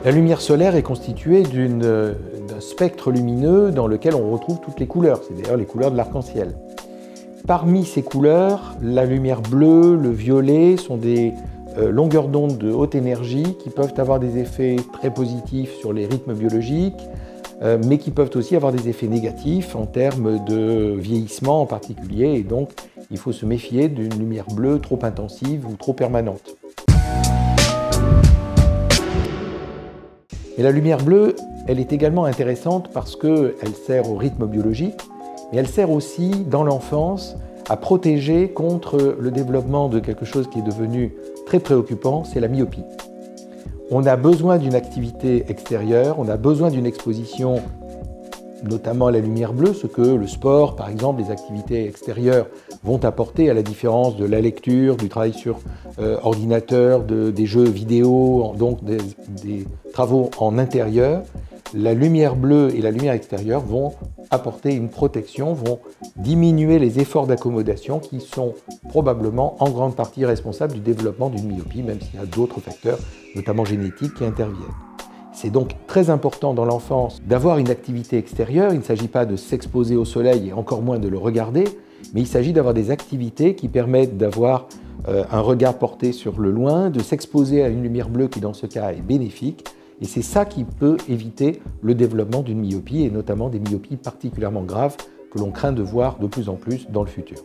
La lumière solaire est constituée d'un spectre lumineux dans lequel on retrouve toutes les couleurs, c'est d'ailleurs les couleurs de l'arc-en-ciel. Parmi ces couleurs, la lumière bleue, le violet sont des longueurs d'onde de haute énergie qui peuvent avoir des effets très positifs sur les rythmes biologiques, mais qui peuvent aussi avoir des effets négatifs en termes de vieillissement en particulier, et donc il faut se méfier d'une lumière bleue trop intensive ou trop permanente. Et la lumière bleue, elle est également intéressante parce qu'elle sert au rythme biologique, mais elle sert aussi, dans l'enfance, à protéger contre le développement de quelque chose qui est devenu très préoccupant, c'est la myopie. On a besoin d'une activité extérieure, on a besoin d'une exposition, notamment à la lumière bleue, ce que le sport, par exemple, les activités extérieures vont apporter, à la différence de la lecture, du travail sur ordinateur, des jeux vidéo, donc des travaux en intérieur. La lumière bleue et la lumière extérieure vont apporter une protection, vont diminuer les efforts d'accommodation qui sont probablement en grande partie responsables du développement d'une myopie, même s'il y a d'autres facteurs, notamment génétiques, qui interviennent. C'est donc très important dans l'enfance d'avoir une activité extérieure. Il ne s'agit pas de s'exposer au soleil et encore moins de le regarder, mais il s'agit d'avoir des activités qui permettent d'avoir un regard porté sur le loin, de s'exposer à une lumière bleue qui dans ce cas est bénéfique. Et c'est ça qui peut éviter le développement d'une myopie, et notamment des myopies particulièrement graves que l'on craint de voir de plus en plus dans le futur.